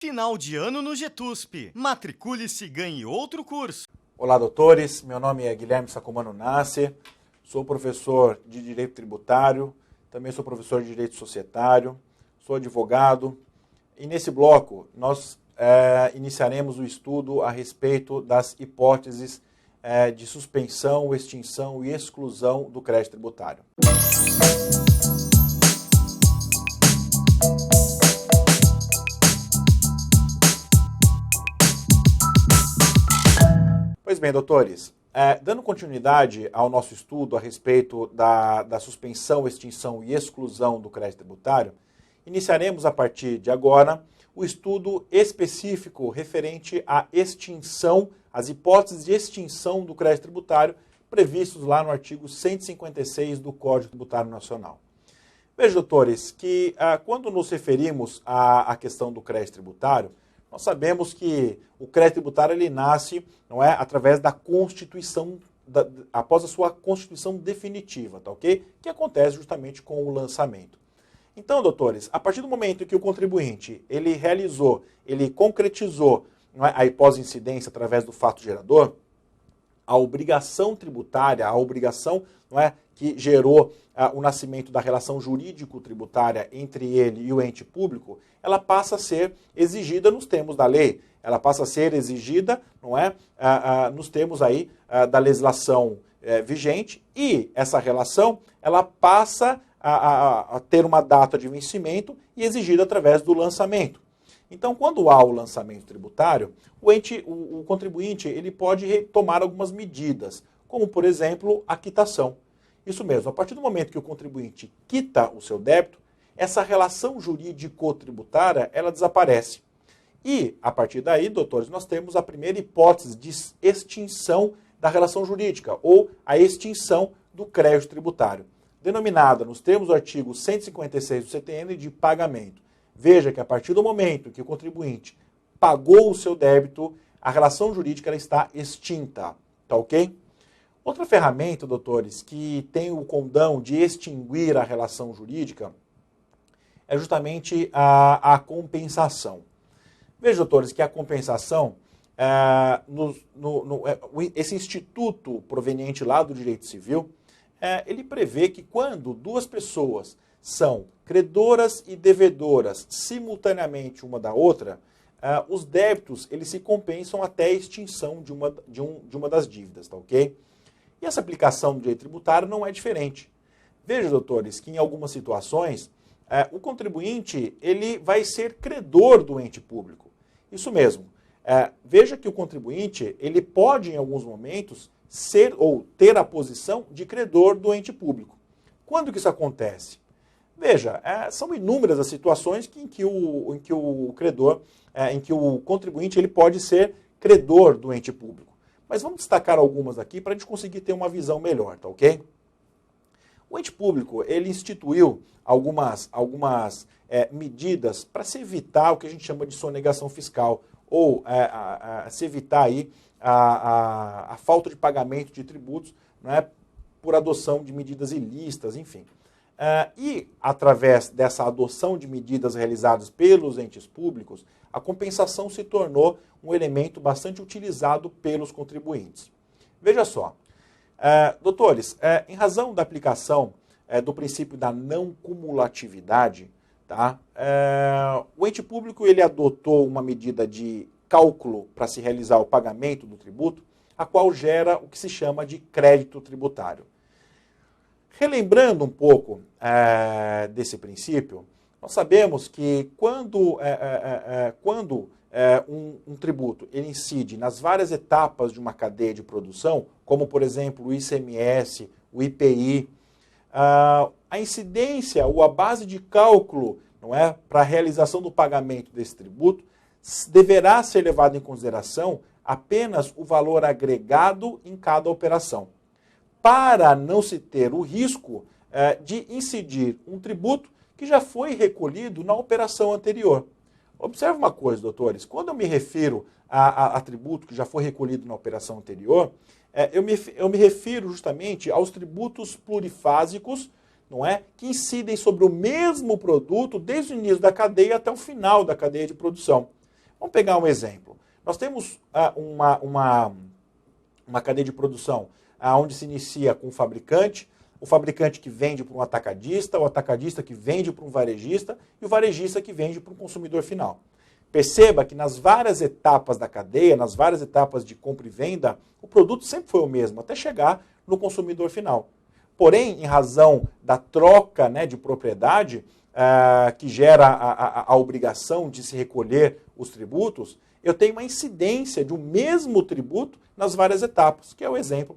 Final de ano no Getusp. Matricule-se e ganhe outro curso. Olá, doutores. Meu nome é Guilherme Sacomano Nasser. Sou professor de Direito Tributário. Também sou professor de Direito Societário. Sou advogado. E nesse bloco, nós iniciaremos o estudo a respeito das hipóteses de suspensão, extinção e exclusão do crédito tributário. Pois bem, doutores, dando continuidade ao nosso estudo a respeito da suspensão, extinção e exclusão do crédito tributário, iniciaremos a partir de agora o estudo específico referente à extinção, às hipóteses de extinção do crédito tributário previstos lá no artigo 156 do Código Tributário Nacional. Veja, doutores, que quando nos referimos à questão do crédito tributário, nós sabemos que o crédito tributário ele nasce, não é, através da Constituição, após a sua Constituição definitiva, tá ok? Que acontece justamente com o lançamento. Então, doutores, a partir do momento que o contribuinte ele realizou, ele concretizou, não é, a hipótese de incidência através do fato gerador, a obrigação tributária, a obrigação, não é, que gerou o nascimento da relação jurídico-tributária entre ele e o ente público, ela passa a ser exigida nos termos da lei. Ela passa a ser exigida, não é, nos termos aí da legislação vigente, e essa relação ela passa a ter uma data de vencimento e exigida através do lançamento. Então, quando há o lançamento tributário, o contribuinte ele pode tomar algumas medidas, como, por exemplo, a quitação. Isso mesmo, a partir do momento que o contribuinte quita o seu débito, essa relação jurídico-tributária, ela desaparece. E, a partir daí, doutores, nós temos a primeira hipótese de extinção da relação jurídica, ou a extinção do crédito tributário, denominada nos termos do artigo 156 do CTN de pagamento. Veja que a partir do momento que o contribuinte pagou o seu débito, a relação jurídica ela está extinta, tá ok? Outra ferramenta, doutores, que tem o condão de extinguir a relação jurídica é justamente a compensação. Veja, doutores, que a compensação, esse instituto proveniente lá do direito civil, ele prevê que quando duas pessoas são credoras e devedoras simultaneamente uma da outra, os débitos eles se compensam até a extinção de uma das dívidas, tá ok? E essa aplicação do direito tributário não é diferente. Veja, doutores, que em algumas situações o contribuinte ele vai ser credor do ente público. Isso mesmo. Veja que o contribuinte ele pode, em alguns momentos, ser ou ter a posição de credor do ente público. Quando que isso acontece? Veja, são inúmeras as situações em que o contribuinte ele pode ser credor do ente público. Mas vamos destacar algumas aqui para a gente conseguir ter uma visão melhor, tá ok? O ente público ele instituiu algumas medidas para se evitar o que a gente chama de sonegação fiscal, ou se evitar aí a falta de pagamento de tributos, né, por adoção de medidas ilícitas, enfim. E, através dessa adoção de medidas realizadas pelos entes públicos, a compensação se tornou um elemento bastante utilizado pelos contribuintes. Veja só, doutores, em razão da aplicação do princípio da não cumulatividade, tá, o ente público ele adotou uma medida de cálculo para se realizar o pagamento do tributo, a qual gera o que se chama de crédito tributário. Relembrando um pouco desse princípio, nós sabemos que quando um tributo ele incide nas várias etapas de uma cadeia de produção, como, por exemplo, o ICMS, o IPI, a incidência ou a base de cálculo, não é, para a realização do pagamento desse tributo deverá ser levado em consideração apenas o valor agregado em cada operação, para não se ter o risco de incidir um tributo que já foi recolhido na operação anterior. Observe uma coisa, doutores, quando eu me refiro a tributo que já foi recolhido na operação anterior, eu me refiro justamente aos tributos plurifásicos, não é, que incidem sobre o mesmo produto desde o início da cadeia até o final da cadeia de produção. Vamos pegar um exemplo. Nós temos uma cadeia de produção onde se inicia com o fabricante que vende para um atacadista, o atacadista que vende para um varejista e o varejista que vende para um consumidor final. Perceba que nas várias etapas da cadeia, nas várias etapas de compra e venda, o produto sempre foi o mesmo, até chegar no consumidor final. Porém, em razão da troca, né, de propriedade, que gera a obrigação de se recolher os tributos, eu tenho uma incidência de um mesmo tributo nas várias etapas, que é o exemplo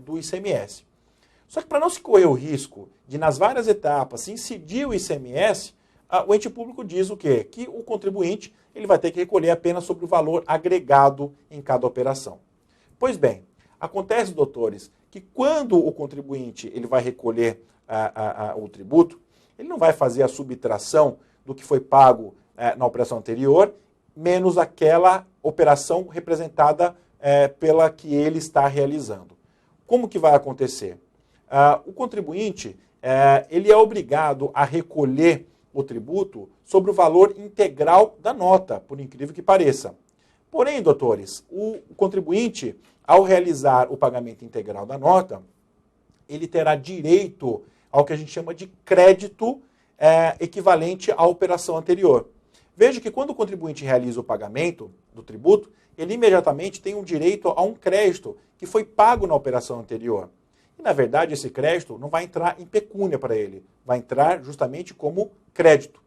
do ICMS. Só que para não se correr o risco de, nas várias etapas, se incidir o ICMS, o ente público diz o quê? Que o contribuinte ele vai ter que recolher apenas sobre o valor agregado em cada operação. Pois bem, acontece, doutores, que quando o contribuinte ele vai recolher o tributo, ele não vai fazer a subtração do que foi pago na operação anterior, menos aquela operação representada pela que ele está realizando. Como que vai acontecer? O contribuinte ele é obrigado a recolher o tributo sobre o valor integral da nota, por incrível que pareça. Porém, doutores, o contribuinte, ao realizar o pagamento integral da nota, ele terá direito ao que a gente chama de crédito equivalente à operação anterior. Veja que quando o contribuinte realiza o pagamento do tributo, ele imediatamente tem um direito a um crédito que foi pago na operação anterior. E, na verdade, esse crédito não vai entrar em pecúnia para ele, vai entrar justamente como crédito.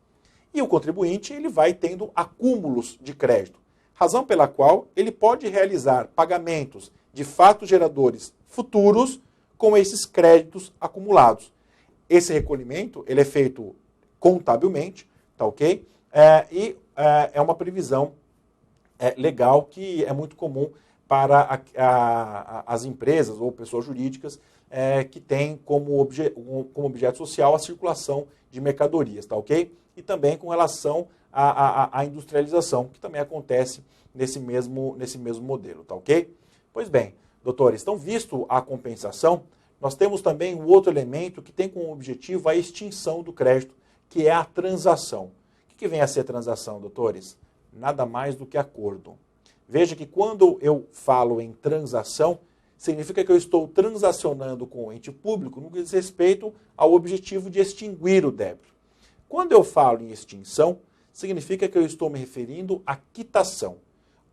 E o contribuinte ele vai tendo acúmulos de crédito, razão pela qual ele pode realizar pagamentos de fatos geradores futuros com esses créditos acumulados. Esse recolhimento ele é feito contabilmente, tá ok? É uma previsão legal que é muito comum para as empresas ou pessoas jurídicas que têm como objeto social a circulação de mercadorias, tá ok? E também com relação à industrialização, que também acontece nesse mesmo modelo, tá ok? Pois bem, doutores, então visto a compensação, nós temos também um outro elemento que tem como objetivo a extinção do crédito, que é a transação. O que vem a ser transação, doutores? Nada mais do que acordo. Veja que quando eu falo em transação, significa que eu estou transacionando com o ente público no que diz respeito ao objetivo de extinguir o débito. Quando eu falo em extinção, significa que eu estou me referindo à quitação.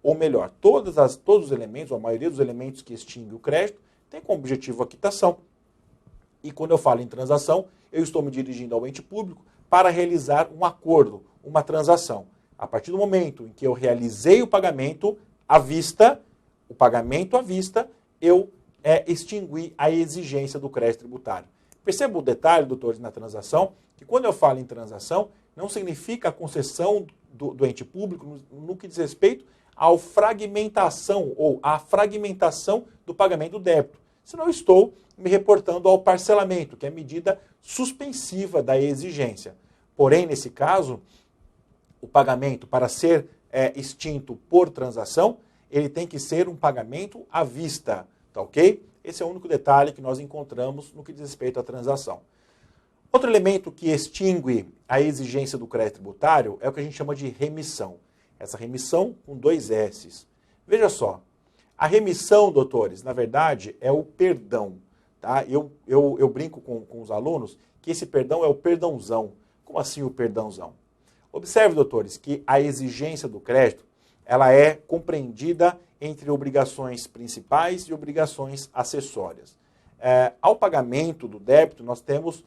Ou melhor, todos os elementos, ou a maioria dos elementos que extinguem o crédito, tem como objetivo a quitação. E quando eu falo em transação, eu estou me dirigindo ao ente público para realizar um acordo, uma transação. A partir do momento em que eu realizei o pagamento à vista, eu extingui a exigência do crédito tributário. Perceba o detalhe, doutores, na transação, que quando eu falo em transação, não significa a concessão do ente público no que diz respeito à fragmentação ou à fragmentação do pagamento do débito. Senão eu estou me reportando ao parcelamento, que é a medida suspensiva da exigência. Porém, nesse caso, o pagamento, para ser extinto por transação, ele tem que ser um pagamento à vista, tá ok? Esse é o único detalhe que nós encontramos no que diz respeito à transação. Outro elemento que extingue a exigência do crédito tributário é o que a gente chama de remissão. Essa remissão com 2 S's. Veja só, a remissão, doutores, na verdade, é o perdão. Tá? Eu brinco com os alunos que esse perdão é o perdãozão. Como assim o perdãozão? Observe, doutores, que a exigência do crédito ela é compreendida entre obrigações principais e obrigações acessórias. Ao pagamento do débito, nós temos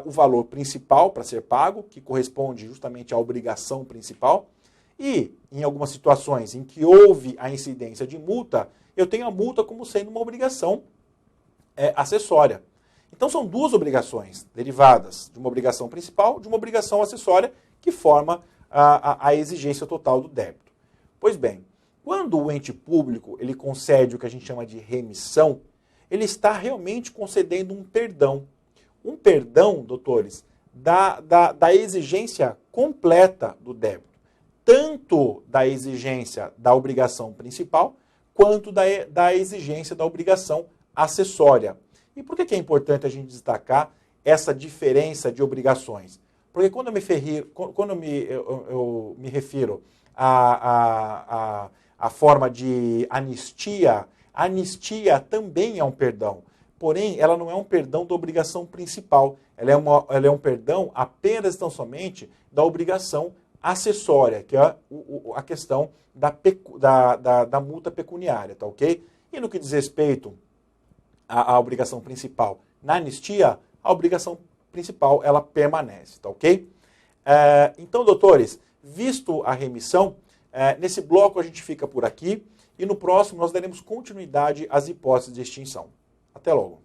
o valor principal para ser pago, que corresponde justamente à obrigação principal, e em algumas situações em que houve a incidência de multa, eu tenho a multa como sendo uma obrigação acessória. Então são 2 obrigações derivadas de uma obrigação principal, de uma obrigação acessória, que forma a exigência total do débito. Pois bem, quando o ente público ele concede o que a gente chama de remissão, ele está realmente concedendo um perdão. Um perdão, doutores, da exigência completa do débito. Tanto da exigência da obrigação principal, quanto da exigência da obrigação acessória. E por que é importante a gente destacar essa diferença de obrigações? Porque quando eu me refiro a forma de anistia, a anistia também é um perdão. Porém, ela não é um perdão da obrigação principal. Ela é um perdão apenas e tão somente da obrigação acessória, que é a questão da multa pecuniária, tá ok? E no que diz respeito à obrigação principal na anistia, a obrigação principal ela permanece, tá ok? Então, doutores, visto a remissão, nesse bloco a gente fica por aqui e no próximo nós daremos continuidade às hipóteses de extinção. Até logo.